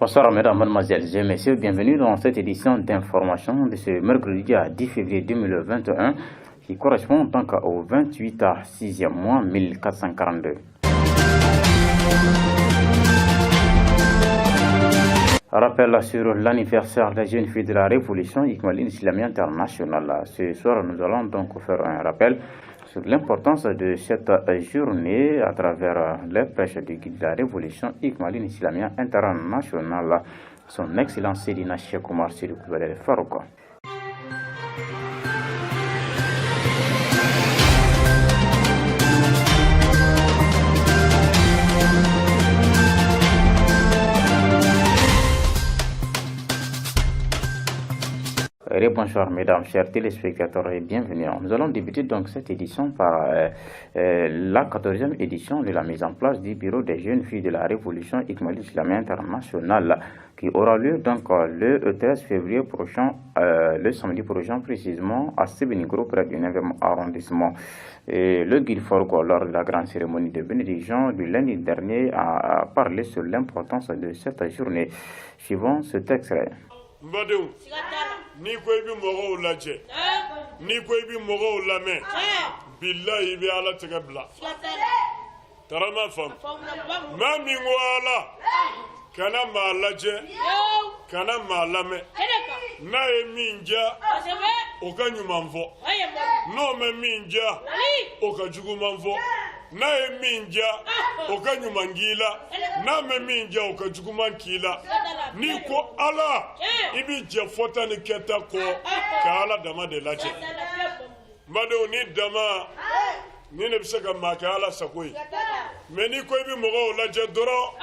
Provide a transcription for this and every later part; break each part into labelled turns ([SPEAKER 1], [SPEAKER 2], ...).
[SPEAKER 1] Bonsoir mesdames, mademoiselles et messieurs, bienvenue dans cette édition d'information de ce mercredi 10 février 2021 qui correspond donc au 28 à 6e mois 1442. Rappel sur l'anniversaire des jeunes filles de la Révolution Ikmaline Islamie Internationale. Ce soir, nous allons donc faire un rappel sur l'importance de cette journée à travers les prêches du guide de la Révolution Ikmaline Islamie Internationale, son Excellence Seydina Cheikh Oumar Sidi Coulibaly Farouq. Bonsoir mesdames, chers téléspectateurs et bienvenue. Nous allons débuter donc cette édition par la 14e édition de la mise en place du bureau des jeunes filles de la Révolution Ikmaline Islamie Internationale qui aura lieu donc le 13 février prochain, le samedi prochain précisément à Sébeningro près du 9e arrondissement. Et le guide Farouq, lors de la grande cérémonie de bénédiction du lundi dernier, a parlé sur l'importance de cette journée. Suivant cet extrait.
[SPEAKER 2] Mbadou, ni ko ibi mogo laje, ni ko ibi mogo lame, billahi bi ala tegabla. Tarama fam. Mami wala, kana ma laje, kana ma lame. Na e minja, o ka nyumanfo. No me minja, o ka jugumanfo. Na e minja, o ka nyumangila. Na me minja, o ka jugumankila. Ni ko ala ibi je fota ni keta ko ka ala dama de laje mbado ni dama ni ne bisa ka ma ka ala sakoi me ni ko ibi mogo laje doro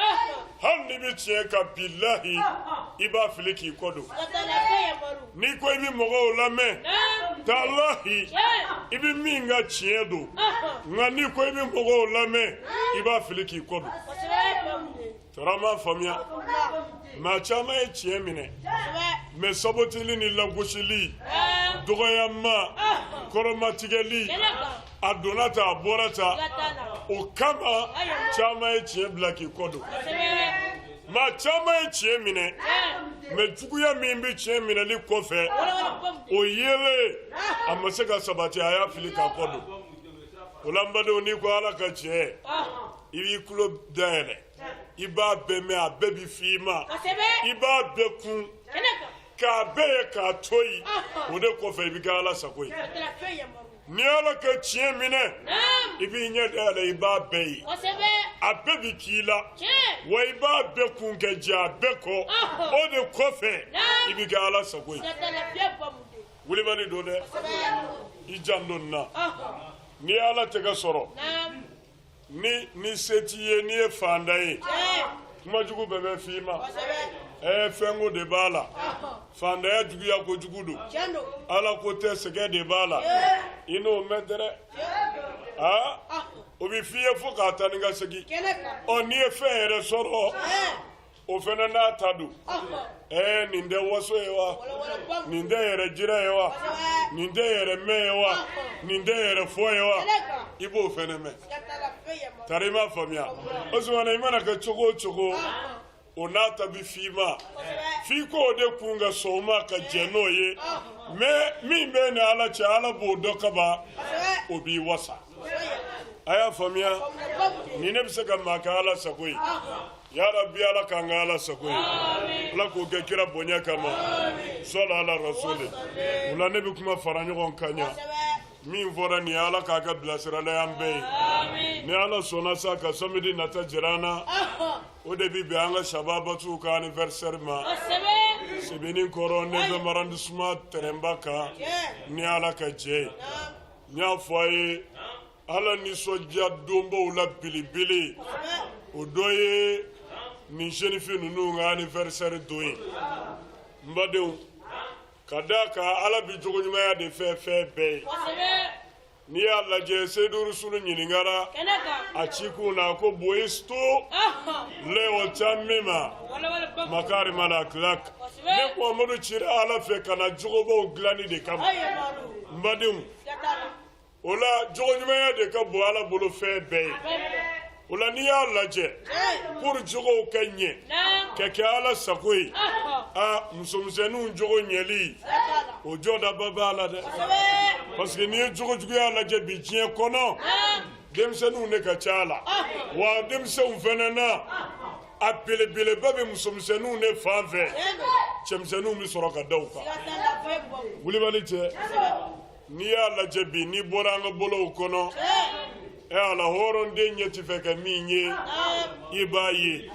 [SPEAKER 2] hal ni bi tie ka billahi iba filiki kodo ni ko ibi mogo lame tallahi ibi minga chiedo ngani ko ibi mogo lame iba filiki kodo tarama famia ma chama e chiemine me sabotili ni langoshili dogoyama koromatigeli adonata borata o kama chama e chie blaki kodo ma chama e chiemine me tukuya mimbi chiemine li kofe o yele amaseka sabati aya filika kodo olambado ni ko ala ka chie ibi kulo daele iba beme abebi fima iba bekun ka beye ka toyi ode ko fe bi gala sakoyi ni ala ka chie mine ibi nya dala iba beye abebi kila wa iba bekun ke ja beko ode ko fe ibi gala sakoyi wuli bari do de ijandon na ni ala te ga soro ni setiye ni fandaye kuma jugu bebe fima fengo de bala fandaya jugu ya ko jugudu ala ko te sege de bala ino medere obi fiye fo ka taninga segi o ni fere soro o fena na tadu ninde waso yewa ninde yere jira yewa ninde yere me yewa ninde yere fo yewa ibo fene me tarima famia oswana imana ka chogo onata bi fima fiko de kunga soma ka jenoye me be na ala cha ala bodo kaba obi wasa aya famia ni ne bisa ka makala sakoi ya rabbi ala kangala sakoi la ko ke kira bonya kama sallallahu alaihi rasul una ne bi kuma faranyo kon kanya min fora ni ala ka ka blasira la yambe ni ala sona sa ka samedi nata jirana o de bi anga shababatu ka anniversaire ma sebeni koro ne be marandu suma terembaka ni ala ka je nya foye ala ni soja dombo la bilibili o doye ni jenifi nunu nga anniversaire doye mbadeu kadaka ala bi jogo nyuma ya de fe be ni ala je sedu rusulu nyiningara achiku na ko boisto leo chamema makari mala akhlaq ne ko modu chira ala fe kana jogo bo glani de kam mbadeu ola jogo nyuma ya de ka bo ala bolo fe be ola ni y'a lajɛ pour jogow ka ɲɛ ka kɛ Ala sago ye musomisɛnninw jogo ɲɛli o jɔdaba b'a la dɛ parce que n'i ye jogojuguya lajɛ bi diɲɛ kɔnɔ denmisɛnninw de ka ca la wa denmisɛnw fɛnɛ na a belebeleba bɛ musomisɛnninw de fan fɛ cɛmisɛnninw bɛ sɔrɔ ka da u kan wulibali cɛ n'i y'a lajɛ bi n'i bɔra an ka bolow kɔnɔ ala hɔrɔnden ɲɛ ti fɛ ka min ye i b'a ye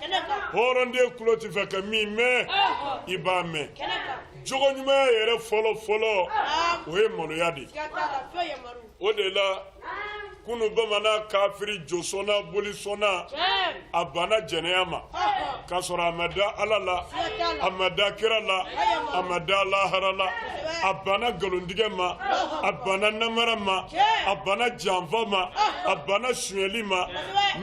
[SPEAKER 2] hɔrɔnden kulo ti fɛ ka min mɛn i b'a mɛn jogo ɲumanya yɛrɛ fɔlɔ o ye maloya de o de la kunu bamanan kafiri josɔnna bolisɔnna a banna jɛnɛya ma k'a sɔrɔ a ma da Ala la a ma da kira la a ma da lahara la a banna nkalontigɛ ma a banna namara ma a banna janfa ma a banna suɲɛli ma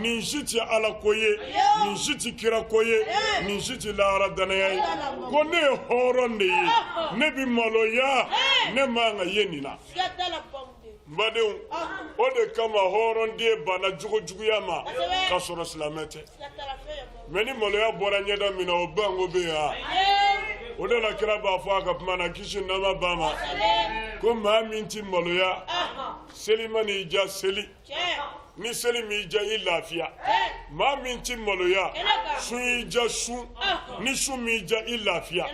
[SPEAKER 2] nin si tɛ Ala ko ye nin si tɛ kira ko ye nin si tɛ lahara danaya ye ko ne ye hɔrɔn de ye ne bi maloya ne man ka ye nin na badenw o de kama hɔrɔnden banna jogojuguya ma ka sɔrɔ silamɛ tɛ mais ni maloya bɔra ɲɛda min na o bango bɛ yan o de la kira b'a fɔ a ka kuma na kisi nama ba ma ko maa min ti maloya seli man'i ja seli ni seli m'i ja i lafiya maa min ti maloya sun y'i ja sun ni sun m'i ja i lafiya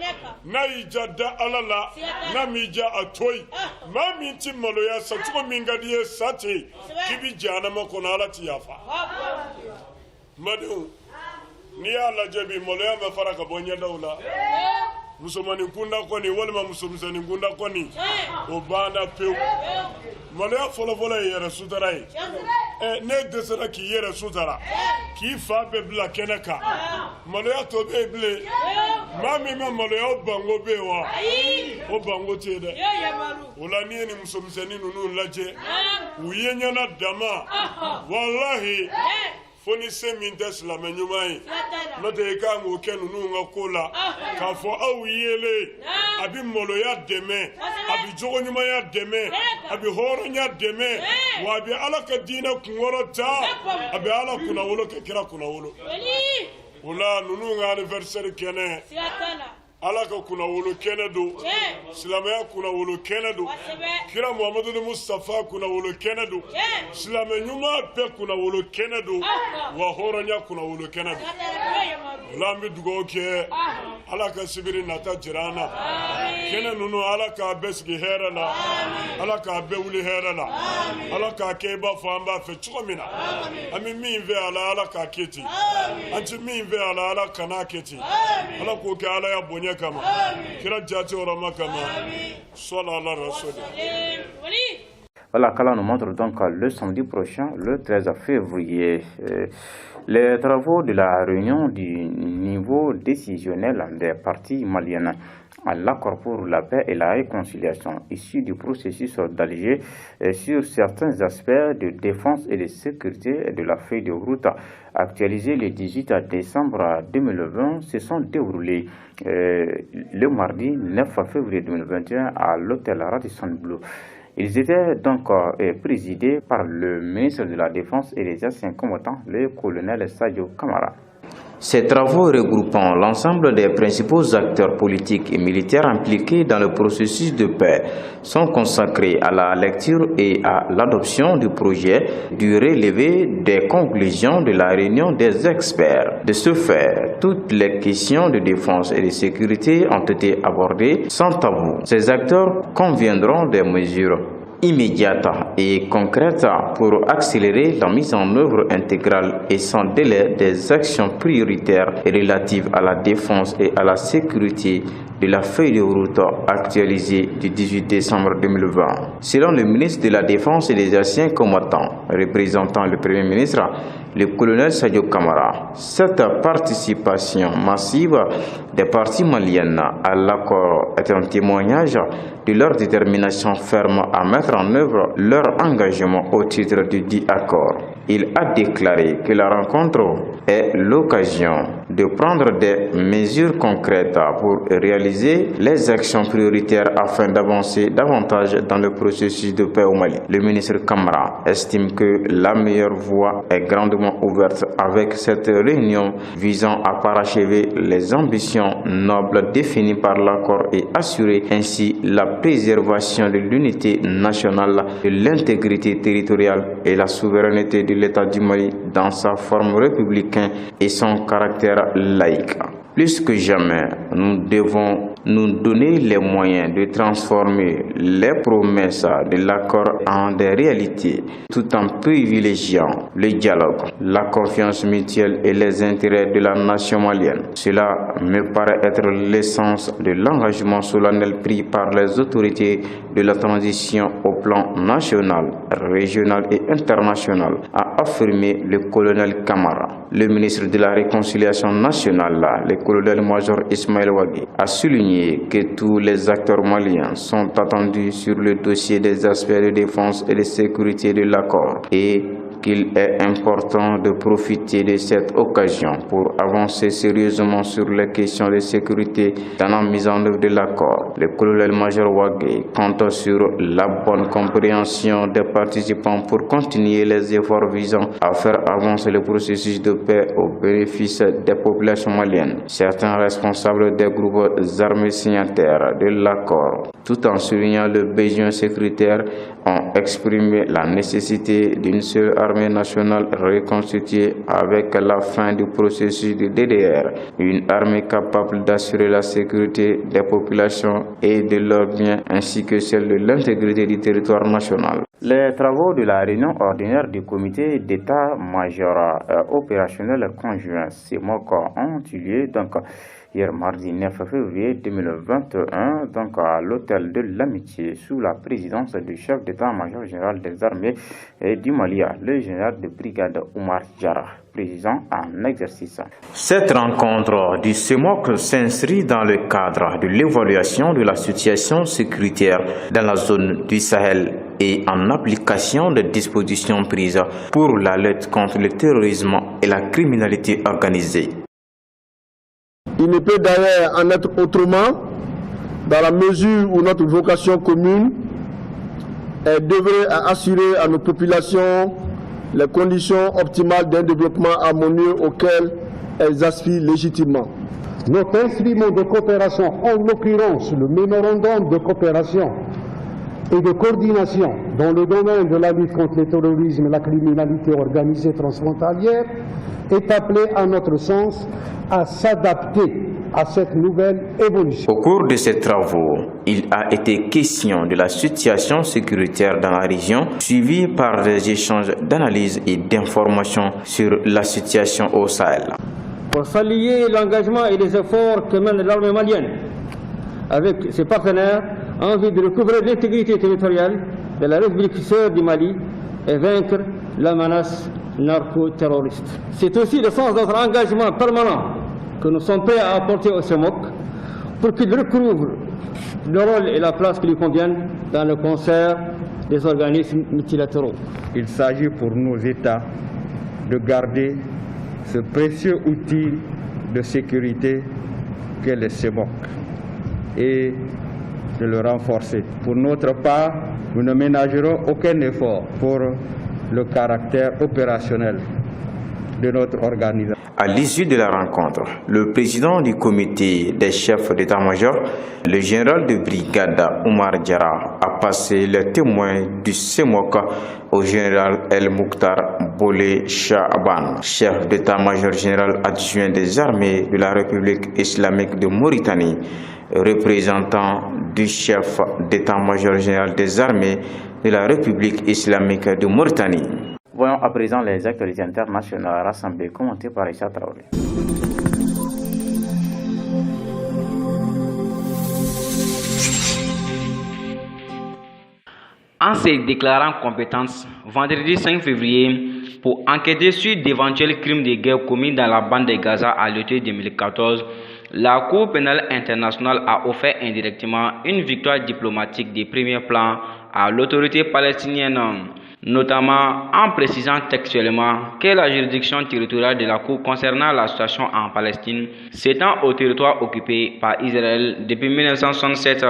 [SPEAKER 2] n'a y'i ja da Ala la n'a m'i ja a to yen maa min ti maloya sa cogo min ka di ye sa ten k'i bi jahanama kɔnɔ Ala ti yafa madenw n'i y'a lajɛ bi maloya bɛ fara ka bɔ ɲɛdaw la musomanin kunda kɔni walima musomisɛnnin kunda kɔni o banna pewu maloya fɔlɔfɔlɔ ye yɛrɛ sutara ye ne dɛsɛra k'i yɛrɛ sutara k'i fa bɛɛ bila kɛnɛ kan maloya tɔ bɛ yen bilen maa min bɛ maloya o bango bɛ yen wa o bango tɛ yen dɛ o la n'i ye nin musomisɛnnin ninnu lajɛ u ye ɲɛna dama walahi fo ni se min tɛ silamɛ ɲuman ye n'o tɛ i kan k'o kɛ ninnu ka ko la k'a fɔ aw yelen a bɛ maloya dɛmɛ a bɛ jogo ɲumanya dɛmɛ a bɛ hɔrɔnya dɛmɛ wa a bɛ Ala ka diinɛ kunkɔrɔ ta a bɛ Ala kunnawolo kɛ kira kunnawolo o la ninnu ka anniversaire kɛnɛ Ala ka kunnawolo kɛnɛ don silamɛya kunnawolo kɛnɛ don kira Muhamadu Mustafa kunnawolo kɛnɛ don silamɛ ɲuman bɛɛ kunnawolo kɛnɛ don wa hɔrɔnya kunnawolo kɛnɛ don o la an bɛ dugawu kɛ Ala ka sibiri nata jira an na kɛnɛ ninnu Ala k'a bɛɛ sigi hɛrɛ la Ala k'a bɛɛ wuli hɛrɛ la Ala k'a kɛ i b'a fɔ an b'a fɛ cogo min na an bɛ min fɛ Ala k'a kɛ ten an tɛ min fɛ Ala kan'a kɛ ten Ala k'o kɛ Ala ya bonya kama kira jati orama kama sallallahu alaihi wasallam.
[SPEAKER 1] Voilà, Kala nous montre donc le samedi prochain, le 13 février, les travaux de la réunion du niveau décisionnel des partis maliens à l'accord pour la paix et la réconciliation issu du processus d'Alger sur certains aspects de défense et de sécurité de la feuille de route actualisée le 18 décembre 2020 se sont déroulés le mardi 9 février 2021 à l'hôtel Radisson Blu. Ils étaient donc présidés par le ministre de la Défense et des anciens combattants, le colonel Sadio Kamara. Ces travaux regroupant l'ensemble des principaux acteurs politiques et militaires impliqués dans le processus de paix sont consacrés à la lecture et à l'adoption du projet du relevé des conclusions de la réunion des experts. De ce fait, toutes les questions de défense et de sécurité ont été abordées sans tabou. Ces acteurs conviendront des mesures immédiate et concrète pour accélérer la mise en œuvre intégrale et sans délai des actions prioritaires relatives à la défense et à la sécurité de la feuille de route actualisée du 18 décembre 2020. Selon le ministre de la Défense et des anciens combattants, représentant le Premier ministre, le colonel Sadio Kamara, cette participation massive des partis maliens à l'accord est un témoignage de leur détermination ferme à mettre en œuvre leur engagement au titre du dit accord. Il a déclaré que la rencontre est l'occasion de prendre des mesures concrètes pour réaliser les actions prioritaires afin d'avancer davantage dans le processus de paix au Mali. Le ministre Camara estime que la meilleure voie est grandement ouverte avec cette réunion visant à parachever les ambitions nobles définies par l'accord et assurer ainsi la préservation de l'unité nationale, de l'intégrité territoriale et la souveraineté de l'État du Mali dans sa forme républicaine et son caractère laïque. Plus que jamais, nous devons nous donner les moyens de transformer les promesses de l'accord en des réalités, tout en privilégiant le dialogue, la confiance mutuelle et les intérêts de la nation malienne. Cela me paraît être l'essence de l'engagement solennel pris par les autorités de la transition au plan national, régional et international, a affirmé le colonel Camara. Le ministre de la Réconciliation nationale, le colonel-major Ismaël Ouagui, a souligné que tous les acteurs maliens sont attendus sur le dossier des aspects de défense et de sécurité de l'accord et qu'il est important de profiter de cette occasion pour avancer sérieusement sur les questions de sécurité dans la mise en œuvre de l'accord. Le colonel-major Ouagui compte sur la bonne compréhension des participants pour continuer les efforts visant à faire avancer le processus de paix au bénéfice des populations maliennes. Certains responsables des groupes armés signataires de l'accord, tout en soulignant le besoin sécuritaire, ont exprimé la nécessité d'une seule armée nationale reconstituée avec la fin du processus de DDR, une armée capable d'assurer la sécurité des populations et de leurs biens ainsi que celle de l'intégrité du territoire national. Les travaux de la réunion ordinaire du comité d'état-major opérationnel conjoint CEMOC ont eu lieu hier mardi 9 février 2021 à l'hôtel de l'Amitié sous la présidence du chef d'état-major général des armées du Mali, le général de brigade Oumar Diarra, président en exercice. Cette rencontre du CEMOC s'inscrit dans le cadre de l'évaluation de la situation sécuritaire dans la zone du Sahel et en application des dispositions prises pour la lutte contre le terrorisme et la criminalité organisée.
[SPEAKER 3] Il ne peut d'ailleurs en être autrement dans la mesure où notre vocation commune est d'œuvrer à assurer à nos populations les conditions optimales d'un développement harmonieux auquel elles aspirent légitimement.
[SPEAKER 4] Notre instrument de coopération, en l'occurrence le mémorandum de coopération et de coordination dans le domaine de la lutte contre le terrorisme et la criminalité organisée transfrontalière, est appelé à notre sens à s'adapter à cette nouvelle évolution.
[SPEAKER 1] Au cours de ces travaux, il a été question de la situation sécuritaire dans la région, suivie par des échanges d'analyse et d'informations sur la situation au Sahel.
[SPEAKER 5] Pour saluer l'engagement et les efforts que mène l'armée malienne avec ses partenaires en vue de recouvrer l'intégrité territoriale de la République sœur du Mali et vaincre la menace narco-terroriste. C'est aussi le sens de notre engagement permanent que nous sommes prêts à apporter au CEMOC pour qu'il recouvre le rôle et la place qui lui conviennent dans le concert des organismes multilatéraux.
[SPEAKER 6] Il s'agit pour nos États de garder ce précieux outil de sécurité qu'est le CEMOC et de le renforcer. Pour notre part, nous ne ménagerons aucun effort pour le caractère opérationnel de notre organisation.
[SPEAKER 1] À l'issue de la rencontre, le président du comité des chefs d'état-major, le général de brigade Oumar Diarra, a passé le témoin du CEMOC au général El Mouktar Bolé Chaban, chef d'état-major général adjoint des armées de la République islamique de Mauritanie, représentant du chef d'état-major général des armées de la République islamique de Mauritanie. Voyons à présent les actualités internationales rassemblées commentées par Issa Traoré.
[SPEAKER 7] En se déclarant compétente vendredi 5 février pour enquêter sur d'éventuels crimes de guerre commis dans la bande de Gaza à l'été 2014, la Cour pénale internationale a offert indirectement une victoire diplomatique de premier plan à l'autorité palestinienne. notamment en précisant textuellement que la juridiction territoriale de la Cour concernant la situation en Palestine s'étend au territoire occupé par Israël depuis 1967,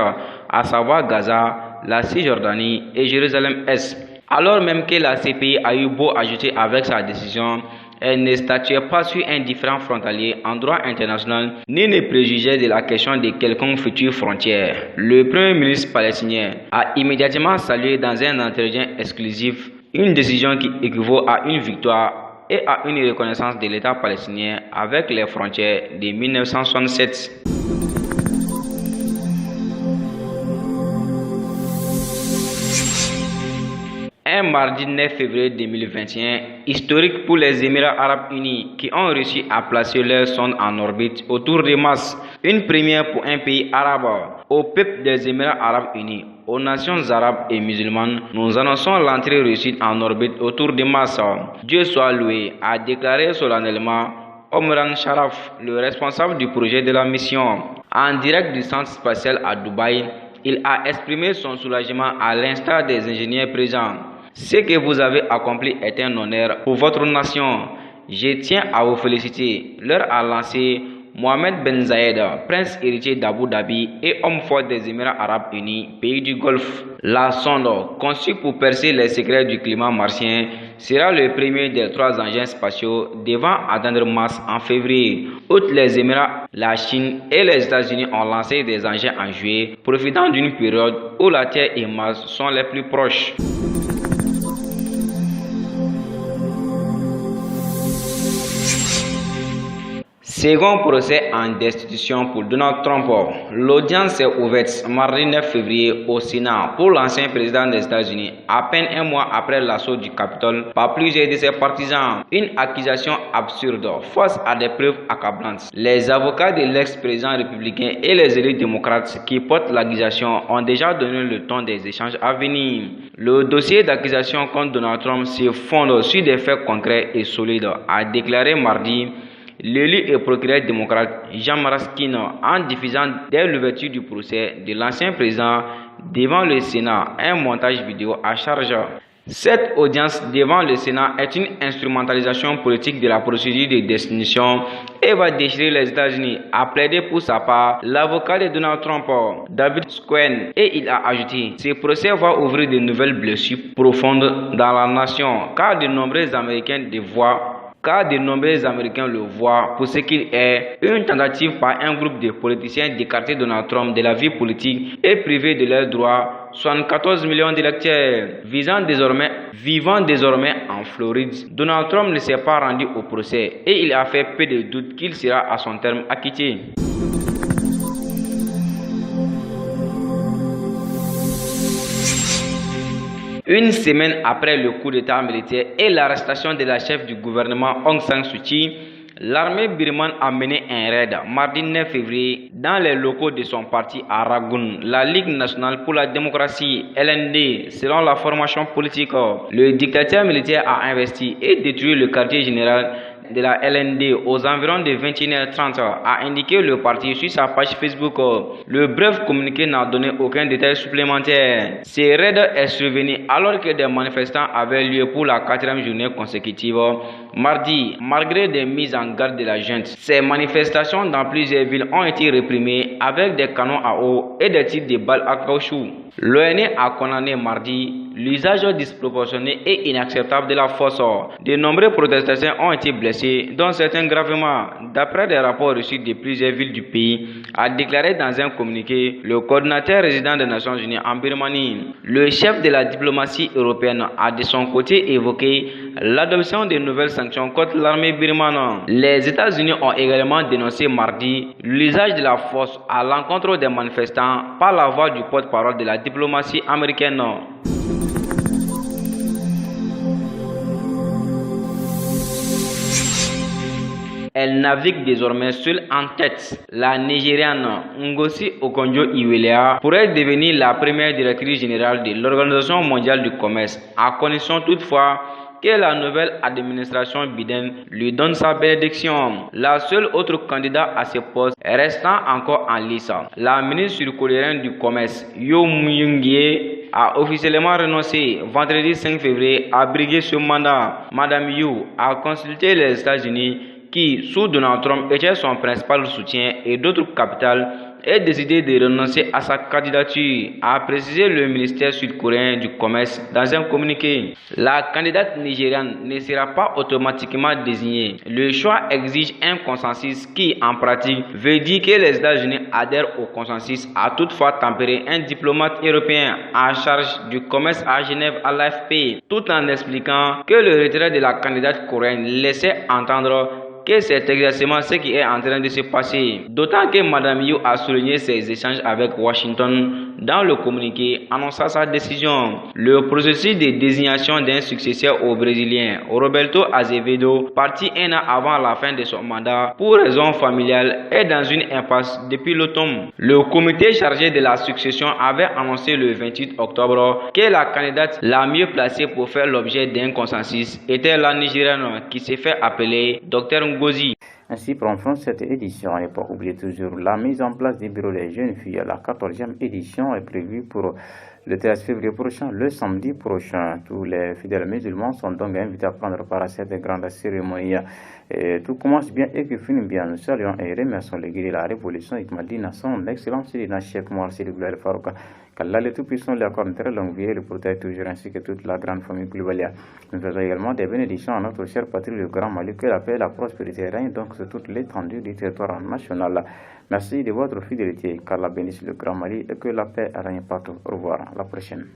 [SPEAKER 7] à savoir Gaza, la Cisjordanie et Jérusalem-Est. Alors même que la CPI a eu beau ajouter avec sa décision, elle ne statuait pas sur un différend frontalier en droit international ni ne préjugeait de la question de quelconque future frontière. Le Premier ministre palestinien a immédiatement salué dans un entretien exclusif une décision qui équivaut à une victoire et à une reconnaissance de l'État palestinien avec les frontières de 1967. Un mardi 9 février 2021, historique pour les Émirats arabes unis qui ont réussi à placer leur sonde en orbite autour de Mars. Une première pour un pays arabe. Au peuple des Émirats arabes unis, aux nations arabes et musulmanes, nous annonçons l'entrée réussie en orbite autour de Mars. Dieu soit loué, a déclaré solennellement Omran Sharaf, le responsable du projet de la mission. En direct du centre spatial à Dubaï, il a exprimé son soulagement à l'instar des ingénieurs présents. Ce que vous avez accompli est un honneur pour votre nation. Je tiens à vous féliciter. Leur a lancé Mohamed Ben Zayed, prince héritier d'Abu Dhabi et homme fort des Émirats arabes unis, pays du Golfe. La sonde, conçue pour percer les secrets du climat martien, sera le premier des 3 engins spatiaux devant atteindre Mars en février. Outre les Émirats, la Chine et les États-Unis ont lancé des engins en juillet, profitant d'une période où la Terre et Mars sont les plus proches. Second procès en destitution pour Donald Trump. L'audience s'est ouverte mardi 9 février au Sénat pour l'ancien président des États-Unis, à peine un mois après l'assaut du Capitole par plusieurs de ses partisans. Une accusation absurde face à des preuves accablantes. Les avocats de l'ex-président républicain et les élus démocrates qui portent l'accusation ont déjà donné le ton des échanges à venir. Le dossier d'accusation contre Donald Trump se fonde sur des faits concrets et solides, a déclaré mardi l'élu et procureur démocrate Jean Raskin en diffusant dès l'ouverture du procès de l'ancien président devant le Sénat un montage vidéo à charge. Cette audience devant le Sénat est une instrumentalisation politique de la procédure de destitution et va déchirer les États-Unis, a plaidé pour sa part l'avocat de Donald Trump, David Schoen, et il a ajouté: ce procès va ouvrir de nouvelles blessures profondes dans la nation, car de nombreux Américains le voient pour ce qu'il est, une tentative par un groupe de politiciens d'écarter Donald Trump de la vie politique et priver de leurs droits 74 millions d'électeurs. Vivant désormais en Floride, Donald Trump ne s'est pas rendu au procès et il a fait peu de doute qu'il sera à son terme acquitté. Une semaine après le coup d'État militaire et l'arrestation de la chef du gouvernement Aung San Suu Kyi, l'armée birmane a mené un raid mardi 9 février dans les locaux de son parti à Rangoon, la Ligue nationale pour la démocratie, LND, selon la formation politique. Le dictateur militaire a investi et détruit le quartier général de la LND aux environs de 21h30, a indiqué le parti sur sa page Facebook. Le bref communiqué n'a donné aucun détail supplémentaire. Ce raid est survenu alors que des manifestants avaient lieu pour la 4e journée consécutive mardi, malgré des mises en garde de la junte. Ces manifestations dans plusieurs villes ont été réprimées avec des canons à eau et des tirs de balles à caoutchouc. L'ONU a condamné mardi l'usage disproportionné et inacceptable de la force. De nombreux protestataires ont été blessés, dont certains gravement. D'après des rapports reçus de plusieurs villes du pays, a déclaré dans un communiqué le coordinateur résident des Nations Unies en Birmanie. Le chef de la diplomatie européenne a de son côté évoqué l'adoption de nouvelles sanctions contre l'armée birmane. Les États-Unis ont également dénoncé mardi l'usage de la force à l'encontre des manifestants par la voix du porte-parole de la diplomatie américaine. Elle navigue désormais seule en tête. La Nigériane Ngozi Okonjo-Iweala pourrait devenir la première directrice générale de l'Organisation mondiale du commerce, à condition toutefois que la nouvelle administration Biden lui donne sa bénédiction. La seule autre candidate à ce poste restant encore en lice, la ministre sud-coréenne du commerce Yo Myung-gye, a officiellement renoncé vendredi 5 février à briguer ce mandat. Madame Yu a consulté les États-Unis qui, sous Donald Trump, était son principal soutien et d'autres capitales, et décidé de renoncer à sa candidature, a précisé le ministère sud-coréen du Commerce dans un communiqué. La candidate nigériane ne sera pas automatiquement désignée. Le choix exige un consensus qui, en pratique, veut dire que les États-Unis adhèrent au consensus, a toutefois tempéré un diplomate européen en charge du commerce à Genève à l'AFP, tout en expliquant que le retrait de la candidate coréenne laissait entendre que c'est exactement ce qui est en train de se passer. D'autant que Mme Yu a souligné ses échanges avec Washington dans le communiqué annonçant sa décision. Le processus de désignation d'un successeur au Brésilien Roberto Azevedo, parti un an avant la fin de son mandat pour raisons familiales, est dans une impasse depuis l'automne. Le comité chargé de la succession avait annoncé le 28 octobre que la candidate la mieux placée pour faire l'objet d'un consensus était la Nigériane qui s'est fait appeler Dr Ngozi.
[SPEAKER 1] Ainsi prend fin cette édition. Et pas oublier toujours la mise en place des bureaux des jeunes filles. La 14e édition est prévue pour le 13 février prochain, le samedi prochain. Tous les fidèles musulmans sont donc invités à prendre part à cette grande cérémonie. Et tout commence bien et que finit bien. Nous saluons et remercions le guide de la révolution Ikmadina, son excellence Sirina Cheikh Moar Sirigouel Farouka. Qu'Allah le Tout-Puissant lui accorde une très longue vie et le protège toujours ainsi que toute la grande famille Koulibalia. Nous faisons également des bénédictions à notre cher patrie, le Grand Mali, que la paix et la prospérité règnent donc sur toute l'étendue du territoire national. Merci de votre fidélité, qu'Allah bénisse le Grand Mali et que la paix règne partout. Au revoir, à la prochaine.